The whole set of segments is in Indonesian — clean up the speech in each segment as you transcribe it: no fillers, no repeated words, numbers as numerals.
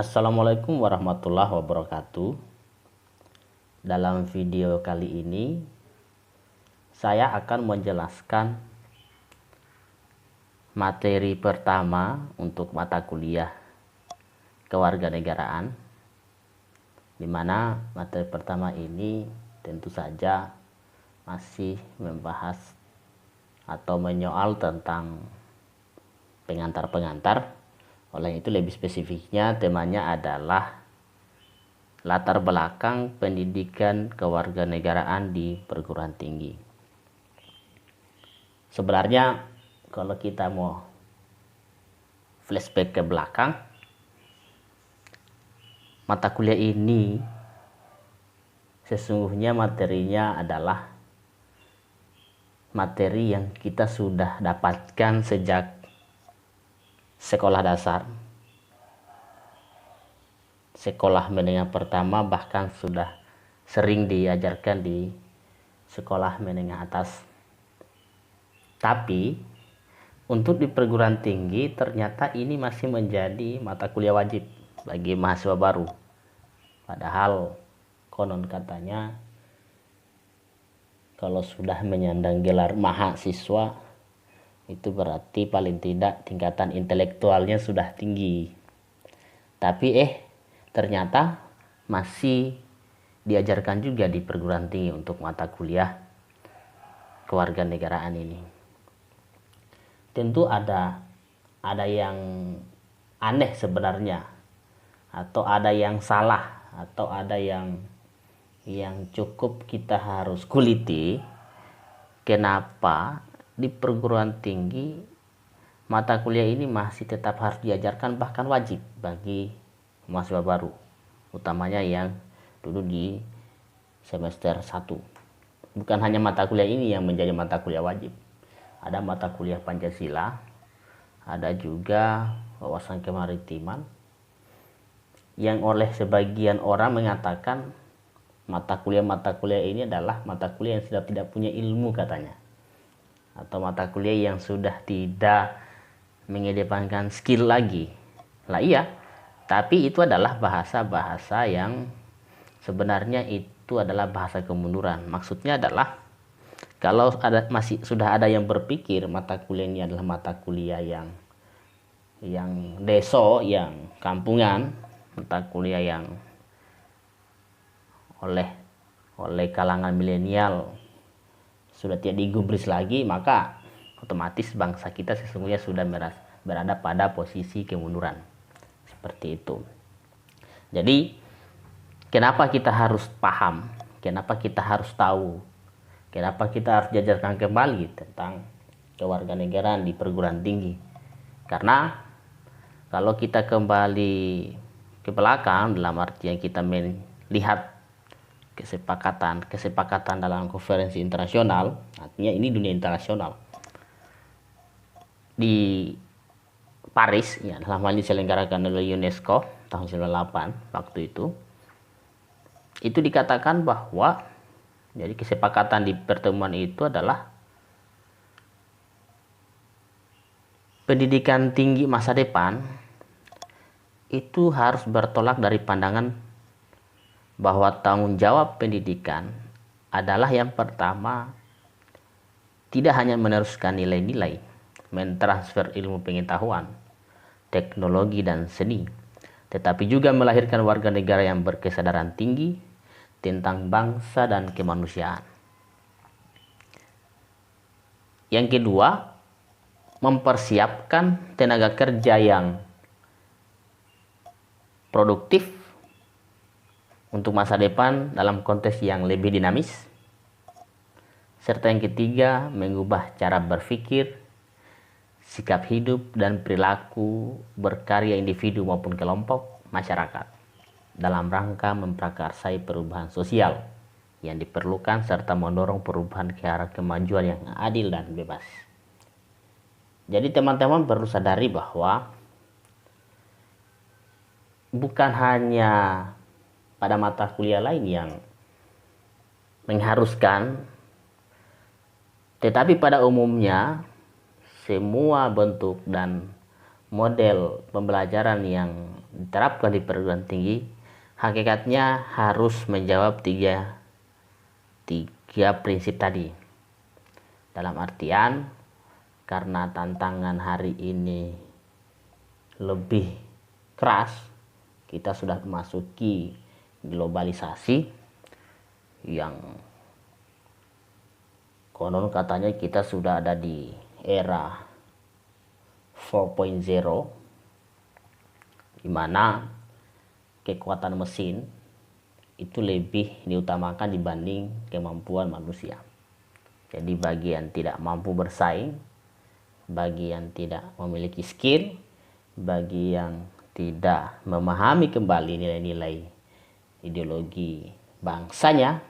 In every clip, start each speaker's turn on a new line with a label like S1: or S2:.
S1: Assalamualaikum warahmatullahi wabarakatuh. Dalam video kali ini saya akan menjelaskan materi pertama untuk mata kuliah kewarganegaraan, di mana materi pertama ini tentu saja masih membahas atau menyoal tentang pengantar-pengantar. Oleh itu lebih spesifiknya temanya adalah latar belakang pendidikan kewarganegaraan di perguruan tinggi. Sebenarnya kalau kita mau flashback ke belakang, mata kuliah ini sesungguhnya materinya adalah materi yang kita sudah dapatkan sejak sekolah dasar, sekolah menengah pertama, bahkan sudah sering diajarkan di sekolah menengah atas. Tapi untuk di perguruan tinggi ternyata ini masih menjadi mata kuliah wajib bagi mahasiswa baru. Padahal konon katanya kalau sudah menyandang gelar mahasiswa itu berarti paling tidak tingkatan intelektualnya sudah tinggi. Tapi ternyata masih diajarkan juga di perguruan tinggi untuk mata kuliah kewarganegaraan ini. Tentu ada yang aneh sebenarnya, atau ada yang salah, atau ada yang cukup kita harus kuliti. Kenapa di perguruan tinggi mata kuliah ini masih tetap harus diajarkan, bahkan wajib bagi mahasiswa baru, utamanya yang dulu di semester 1. Bukan hanya mata kuliah ini yang menjadi mata kuliah wajib. Ada mata kuliah Pancasila, ada juga wawasan kemaritiman, yang oleh sebagian orang mengatakan mata kuliah ini adalah mata kuliah yang sudah tidak punya ilmu katanya, atau mata kuliah yang sudah tidak mengedepankan skill lagi. Lah iya, tapi itu adalah bahasa-bahasa yang sebenarnya itu adalah bahasa kemunduran. Maksudnya adalah kalau sudah ada yang berpikir mata kuliah ini adalah mata kuliah yang deso, yang kampungan, mata kuliah yang oleh kalangan milenial sudah tidak digubris lagi, maka otomatis bangsa kita sesungguhnya sudah berada pada posisi kemunduran. Seperti itu. Jadi kenapa kita harus paham, kenapa kita harus tahu, kenapa kita harus diajarkan kembali tentang kewarganegaraan di perguruan tinggi? Karena kalau kita kembali ke belakang, dalam artian kita melihat kesepakatan dalam konferensi internasional, artinya ini dunia internasional, di Paris, ya, dalam hal ini diselenggarakan oleh UNESCO tahun 1998 waktu itu dikatakan bahwa jadi kesepakatan di pertemuan itu adalah pendidikan tinggi masa depan itu harus bertolak dari pandangan bahwa tanggung jawab pendidikan adalah yang pertama tidak hanya meneruskan nilai-nilai, mentransfer ilmu pengetahuan, teknologi dan seni, tetapi juga melahirkan warga negara yang berkesadaran tinggi tentang bangsa dan kemanusiaan. Yang kedua, mempersiapkan tenaga kerja yang produktif untuk masa depan dalam konteks yang lebih dinamis. Serta yang ketiga, mengubah cara berpikir, sikap hidup dan perilaku berkarya individu maupun kelompok masyarakat dalam rangka memprakarsai perubahan sosial yang diperlukan serta mendorong perubahan ke arah kemajuan yang adil dan bebas. Jadi teman-teman perlu sadari bahwa bukan hanya pada mata kuliah lain yang mengharuskan, tetapi pada umumnya semua bentuk dan model pembelajaran yang diterapkan di perguruan tinggi, hakikatnya harus menjawab tiga prinsip tadi. Dalam artian, karena tantangan hari ini lebih keras, kita sudah memasuki globalisasi yang konon katanya kita sudah ada di era 4.0, di mana kekuatan mesin itu lebih diutamakan dibanding kemampuan manusia. Jadi bagi yang tidak mampu bersaing, bagi yang tidak memiliki skill, bagi yang tidak memahami kembali nilai-nilai ideologi bangsanya,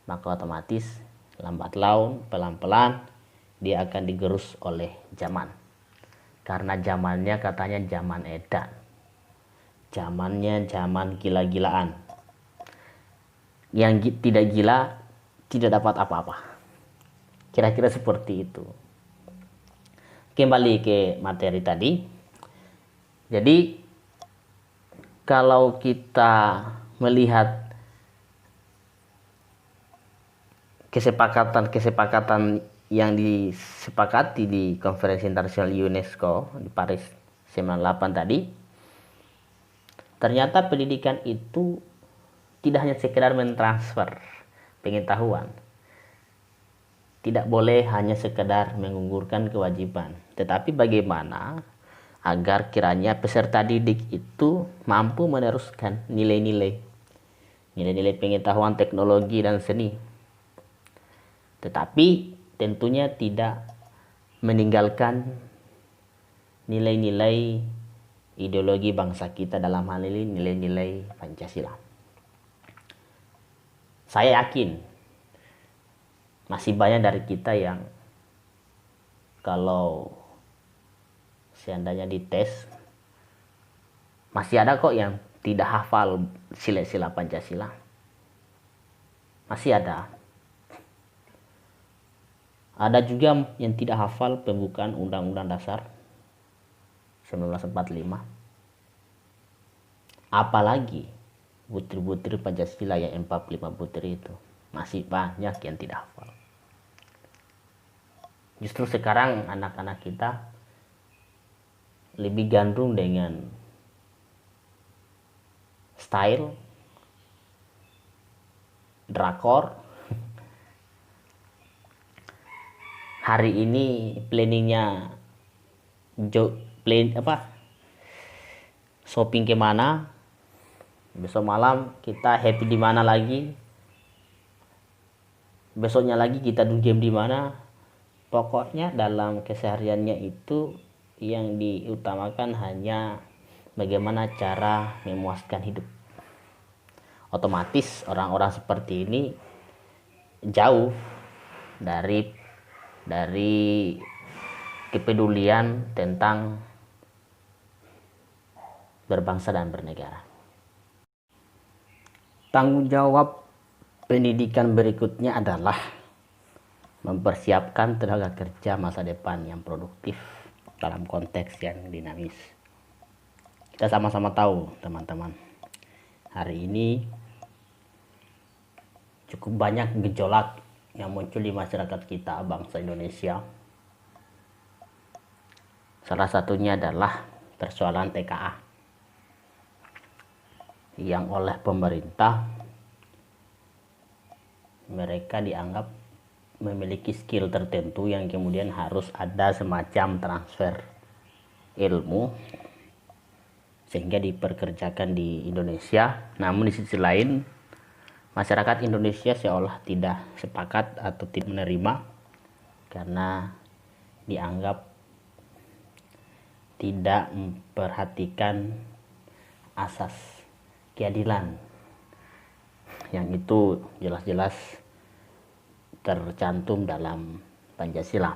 S1: maka otomatis lambat laun, pelan-pelan dia akan digerus oleh zaman. Karena zamannya katanya zaman edan, zamannya zaman gila-gilaan. Yang tidak gila tidak dapat apa-apa. Kira-kira seperti itu. Kembali ke materi tadi. Jadi kalau kita melihat kesepakatan yang disepakati di Konferensi Internasional UNESCO di Paris 98 tadi, ternyata pendidikan itu tidak hanya sekedar mentransfer pengetahuan, tidak boleh hanya sekedar menggugurkan kewajiban, tetapi bagaimana agar kiranya peserta didik itu mampu meneruskan nilai-nilai pengetahuan, teknologi, dan seni, tetapi tentunya tidak meninggalkan nilai-nilai ideologi bangsa kita, dalam hal ini nilai-nilai Pancasila. Saya yakin masih banyak dari kita yang kalau seandainya dites, masih ada kok yang tidak hafal sila-sila Pancasila. Masih ada. Ada juga yang tidak hafal pembukaan Undang-Undang Dasar 1945. Apalagi butir-butir Pancasila yang 45 butir itu. Masih banyak yang tidak hafal. Justru sekarang anak-anak kita lebih gandrung dengan style drakor. Hari ini planningnya shopping kemana, besok malam kita happy di mana lagi, besoknya lagi kita do game di mana. Pokoknya dalam kesehariannya itu yang diutamakan hanya bagaimana cara memuaskan hidup. Otomatis orang-orang seperti ini jauh dari kepedulian tentang berbangsa dan bernegara. Tanggung jawab pendidikan berikutnya adalah mempersiapkan tenaga kerja masa depan yang produktif dalam konteks yang dinamis. Kita sama-sama tahu, teman-teman, hari ini cukup banyak gejolak yang muncul di masyarakat kita, bangsa Indonesia. Salah satunya adalah persoalan TKA yang oleh pemerintah mereka dianggap memiliki skill tertentu yang kemudian harus ada semacam transfer ilmu sehingga diperkerjakan di Indonesia. Namun di sisi lain masyarakat Indonesia seolah tidak sepakat atau tidak menerima karena dianggap tidak memperhatikan asas keadilan yang itu jelas-jelas tercantum dalam Pancasila.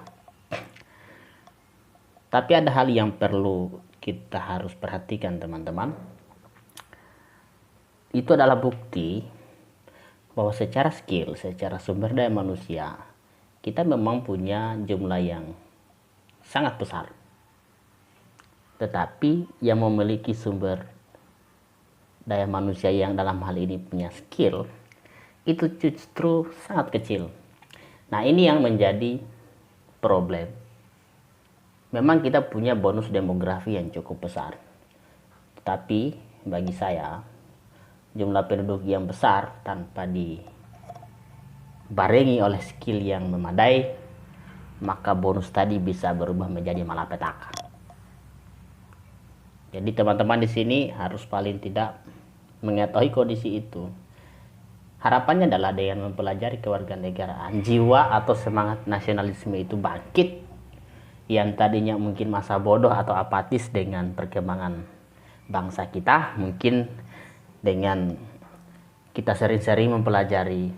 S1: Tapi ada hal yang perlu kita harus perhatikan, teman-teman. Itu adalah bukti bahwa secara skill, secara sumber daya manusia, kita memang punya jumlah yang sangat besar. Tetapi yang memiliki sumber daya manusia yang dalam hal ini punya skill itu justru sangat kecil. Nah, ini yang menjadi problem. Memang kita punya bonus demografi yang cukup besar, tapi bagi saya jumlah penduduk yang besar tanpa dibarengi oleh skill yang memadai, maka bonus tadi bisa berubah menjadi malapetaka. Jadi teman-teman di sini harus paling tidak mengetahui kondisi itu. Harapannya adalah dengan mempelajari kewarganegaraan, jiwa atau semangat nasionalisme itu bangkit, yang tadinya mungkin masa bodoh atau apatis dengan perkembangan bangsa kita. Mungkin dengan kita sering-sering mempelajari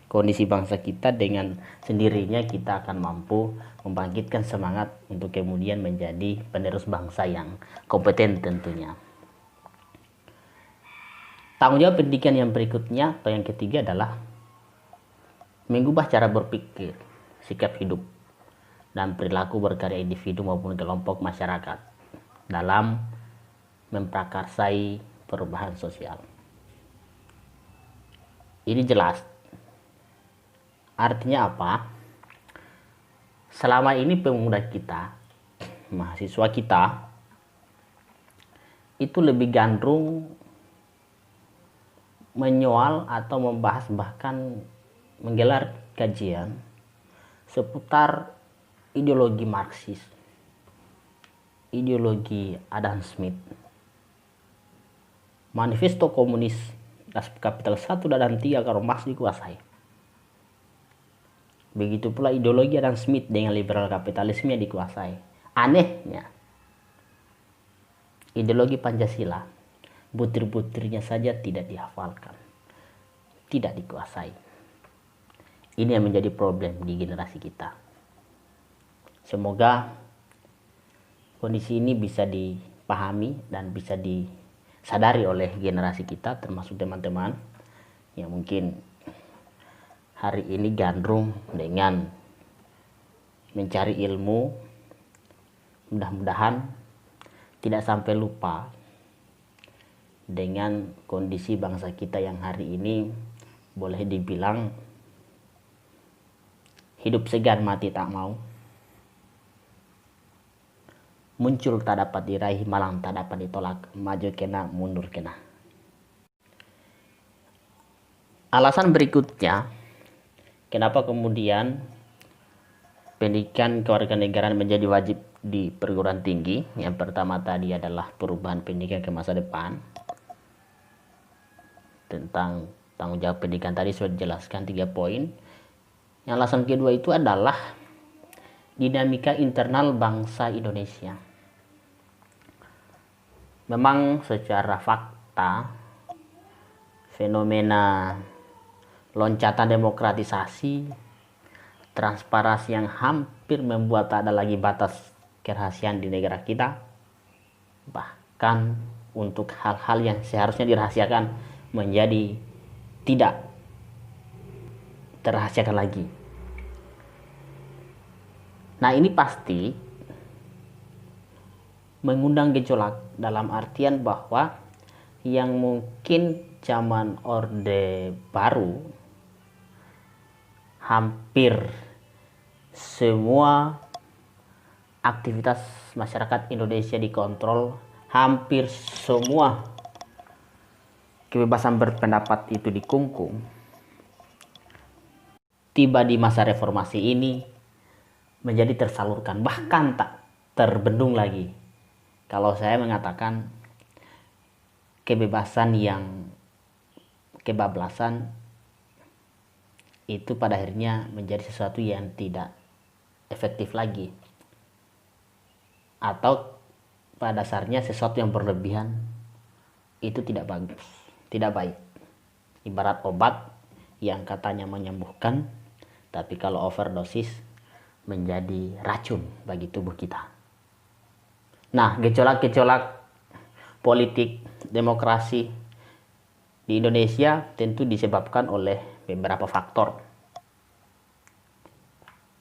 S1: kondisi bangsa kita, dengan sendirinya kita akan mampu membangkitkan semangat untuk kemudian menjadi penerus bangsa yang kompeten tentunya. Tanggung jawab pendidikan yang berikutnya atau yang ketiga adalah mengubah cara berpikir, sikap hidup, dan perilaku berkarya individu maupun kelompok masyarakat dalam memprakarsai perubahan sosial. Ini jelas. Artinya apa? Selama ini pemuda kita, mahasiswa kita, itu lebih gandrung menyoal atau membahas, bahkan menggelar kajian seputar ideologi Marxis, ideologi Adam Smith, manifesto komunis Das Kapital 1 dan 3 kalau Marx dikuasai. Begitu pula ideologi Adam Smith dengan liberal kapitalisme yang dikuasai. Anehnya, ideologi Pancasila butir-butirnya saja tidak dihafalkan, tidak dikuasai. Ini yang menjadi problem di generasi kita. Semoga kondisi ini bisa dipahami dan bisa disadari oleh generasi kita, termasuk teman-teman yang mungkin hari ini gandrung dengan mencari ilmu. Mudah-mudahan tidak sampai lupa dengan kondisi bangsa kita yang hari ini boleh dibilang hidup segan mati tak mau, muncul tak dapat diraih, malang tak dapat ditolak, maju kena mundur kena. Alasan berikutnya kenapa kemudian pendidikan kewarganegaraan menjadi wajib di perguruan tinggi. Yang pertama tadi adalah perubahan pendidikan ke masa depan. Tentang tanggung jawab pendidikan tadi sudah dijelaskan 3 poin. Yang alasan kedua itu adalah dinamika internal bangsa Indonesia. Memang secara fakta fenomena loncatan demokratisasi, transparansi yang hampir membuat tak ada lagi batas kerahasiaan di negara kita, bahkan untuk hal-hal yang seharusnya dirahasiakan menjadi tidak terahasiakan lagi. Nah, ini pasti mengundang gejolak dalam artian bahwa yang mungkin zaman Orde Baru hampir semua aktivitas masyarakat Indonesia dikontrol, hampir semua kebebasan berpendapat itu dikungkung. Tiba di masa reformasi ini menjadi tersalurkan, bahkan tak terbendung lagi. Kalau saya mengatakan kebebasan yang kebablasan itu pada akhirnya menjadi sesuatu yang tidak efektif lagi, atau pada dasarnya sesuatu yang berlebihan itu tidak bagus, tidak baik. Ibarat obat yang katanya menyembuhkan, tapi kalau overdosis menjadi racun bagi tubuh kita. Nah, gejolak-gejolak politik demokrasi di Indonesia tentu disebabkan oleh beberapa faktor.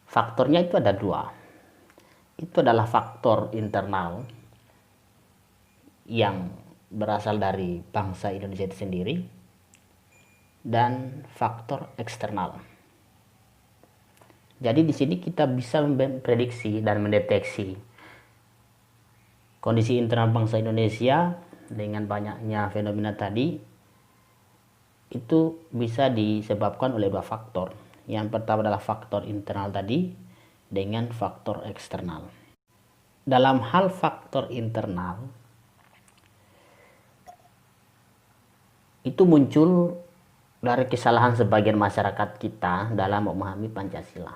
S1: Faktornya itu ada 2. Itu adalah faktor internal yang berasal dari bangsa Indonesia itu sendiri dan faktor eksternal. Jadi di sini kita bisa memprediksi dan mendeteksi kondisi internal bangsa Indonesia dengan banyaknya fenomena tadi itu bisa disebabkan oleh dua faktor. Yang pertama adalah faktor internal tadi dengan faktor eksternal. Dalam hal faktor internal itu muncul dari kesalahan sebagian masyarakat kita dalam memahami Pancasila.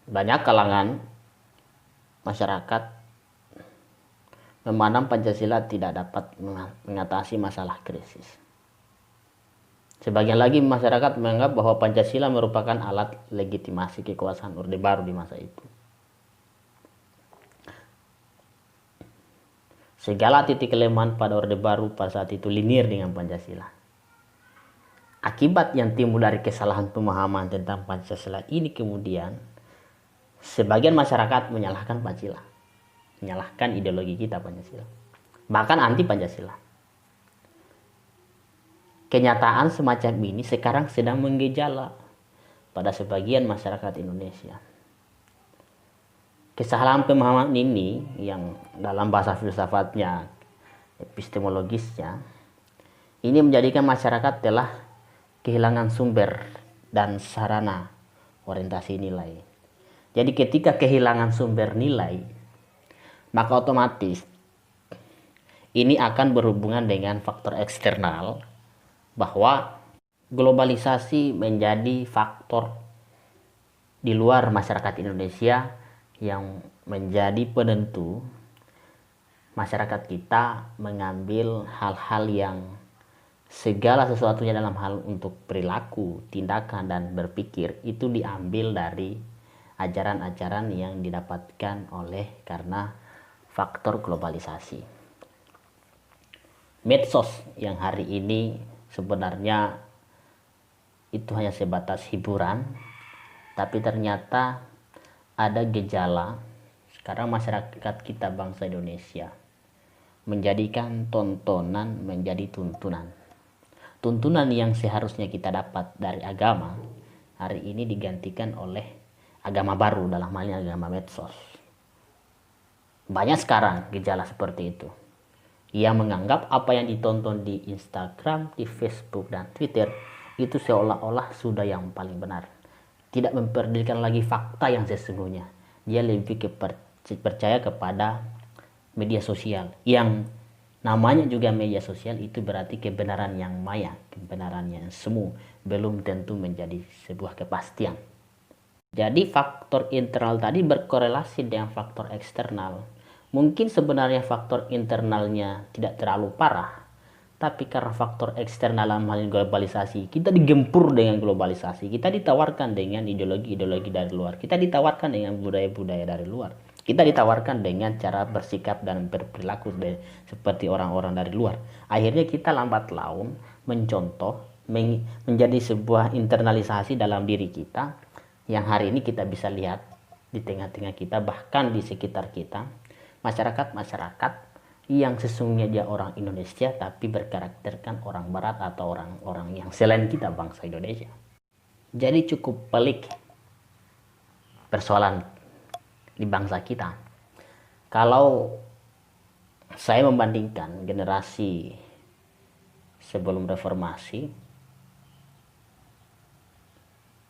S1: Banyak kalangan masyarakat memandang Pancasila tidak dapat mengatasi masalah krisis. Sebagian lagi masyarakat menganggap bahwa Pancasila merupakan alat legitimasi kekuasaan Orde Baru di masa itu. Segala titik kelemahan pada Orde Baru pada saat itu linear dengan Pancasila. Akibat yang timbul dari kesalahan pemahaman tentang Pancasila ini kemudian sebagian masyarakat menyalahkan Pancasila, menyalahkan ideologi kita Pancasila, bahkan anti Pancasila. Kenyataan semacam ini sekarang sedang menggejala pada sebagian masyarakat Indonesia. Kesalahan pemahaman ini yang dalam bahasa filsafatnya, epistemologisnya, ini menjadikan masyarakat telah kehilangan sumber dan sarana orientasi nilai. Jadi ketika kehilangan sumber nilai, maka otomatis ini akan berhubungan dengan faktor eksternal, bahwa globalisasi menjadi faktor di luar masyarakat Indonesia yang menjadi penentu masyarakat kita mengambil hal-hal yang segala sesuatunya dalam hal untuk perilaku, tindakan, dan berpikir itu diambil dari ajaran-ajaran yang didapatkan oleh karena faktor globalisasi. Medsos yang hari ini sebenarnya itu hanya sebatas hiburan, tapi ternyata ada gejala sekarang masyarakat kita bangsa Indonesia menjadikan tontonan menjadi tuntunan. Tuntunan yang seharusnya kita dapat dari agama hari ini digantikan oleh agama baru, dalam hal ini agama medsos. Banyak sekarang gejala seperti itu. Ia menganggap apa yang ditonton di Instagram, di Facebook, dan Twitter itu seolah-olah sudah yang paling benar. Tidak memperdulikan lagi fakta yang sesungguhnya. Dia lebih percaya kepada media sosial. Yang namanya juga media sosial itu berarti kebenaran yang maya, kebenaran yang semu, belum tentu menjadi sebuah kepastian. Jadi faktor internal tadi berkorelasi dengan faktor eksternal. Mungkin sebenarnya faktor internalnya tidak terlalu parah, tapi karena faktor eksternal dalam hal globalisasi, kita digempur dengan globalisasi, kita ditawarkan dengan ideologi-ideologi dari luar, kita ditawarkan dengan budaya-budaya dari luar, kita ditawarkan dengan cara bersikap dan berperilaku seperti orang-orang dari luar. Akhirnya kita lambat laun mencontoh, menjadi sebuah internalisasi dalam diri kita, yang hari ini kita bisa lihat di tengah-tengah kita, bahkan di sekitar kita, masyarakat-masyarakat yang sesungguhnya dia orang Indonesia tapi berkarakterkan orang Barat atau orang-orang yang selain kita bangsa Indonesia. Jadi cukup pelik persoalan di bangsa kita. Kalau saya membandingkan generasi sebelum reformasi,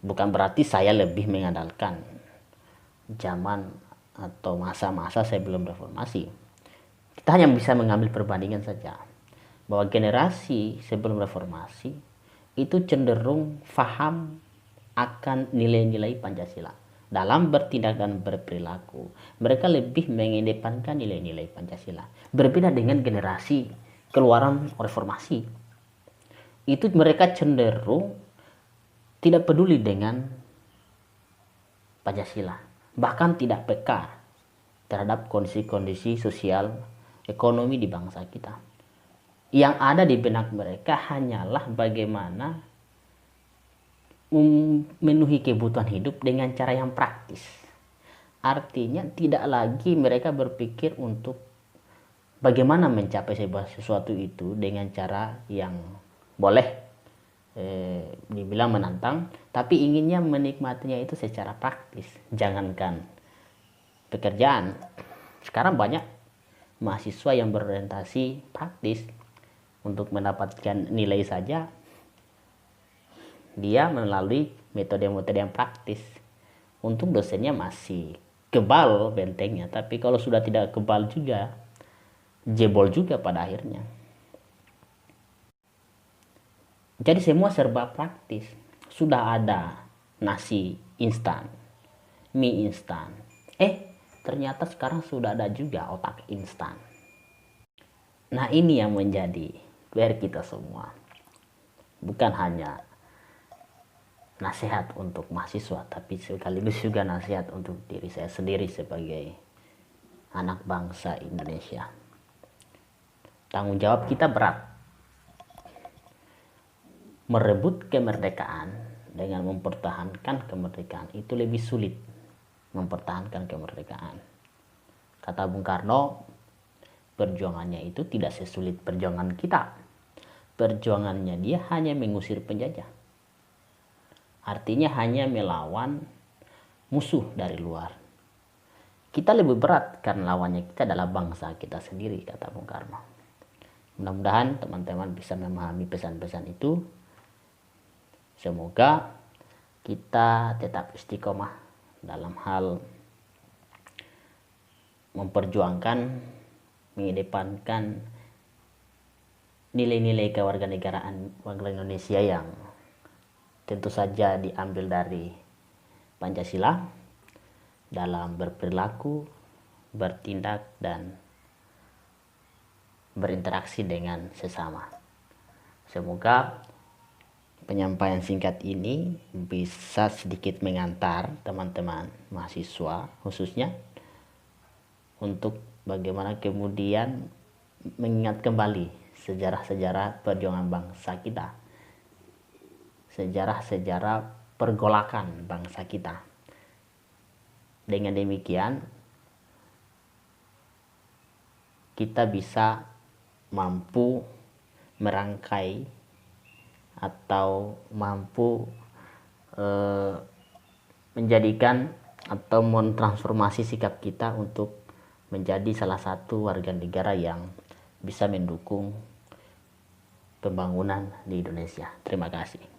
S1: bukan berarti saya lebih mengandalkan zaman atau masa-masa sebelum reformasi. Kita hanya bisa mengambil perbandingan saja, bahwa generasi sebelum reformasi itu cenderung faham akan nilai-nilai Pancasila dalam bertindak dan berperilaku. Mereka lebih mengedepankan nilai-nilai Pancasila. Berbeda dengan generasi keluaran reformasi, itu mereka cenderung tidak peduli dengan Pancasila, bahkan tidak peka terhadap kondisi-kondisi sosial ekonomi di bangsa kita. Yang ada di benak mereka hanyalah bagaimana memenuhi kebutuhan hidup dengan cara yang praktis. Artinya tidak lagi mereka berpikir untuk bagaimana mencapai sesuatu itu dengan cara yang boleh dibilang menantang, tapi inginnya menikmatinya itu secara praktis. Jangankan pekerjaan, sekarang banyak mahasiswa yang berorientasi praktis. Untuk mendapatkan nilai saja dia melalui metode-metode yang praktis. Untung dosennya masih kebal bentengnya, tapi kalau sudah tidak kebal juga, jebol juga pada akhirnya. Jadi semua serba praktis. Sudah ada nasi instan, mie instan. Ternyata sekarang sudah ada juga otak instan. Nah, ini yang menjadi PR kita semua. Bukan hanya nasihat untuk mahasiswa, tapi sekaligus juga nasihat untuk diri saya sendiri sebagai anak bangsa Indonesia. Tanggung jawab kita berat. Merebut kemerdekaan dengan mempertahankan kemerdekaan itu lebih sulit. Mempertahankan kemerdekaan. Kata Bung Karno, perjuangannya itu tidak sesulit perjuangan kita. Perjuangannya dia hanya mengusir penjajah. Artinya hanya melawan musuh dari luar. Kita lebih berat karena lawannya kita adalah bangsa kita sendiri, kata Bung Karno. Mudah-mudahan teman-teman bisa memahami pesan-pesan itu. Semoga kita tetap istiqomah dalam hal memperjuangkan, mengedepankan nilai-nilai kewarganegaraan warga Indonesia yang tentu saja diambil dari Pancasila dalam berperilaku, bertindak, dan berinteraksi dengan sesama. Semoga penyampaian singkat ini bisa sedikit mengantar teman-teman mahasiswa khususnya untuk bagaimana kemudian mengingat kembali sejarah-sejarah perjuangan bangsa kita, sejarah-sejarah pergolakan bangsa kita. Dengan demikian kita bisa mampu merangkai atau mampu menjadikan atau mentransformasi sikap kita untuk menjadi salah satu warga negara yang bisa mendukung pembangunan di Indonesia. Terima kasih.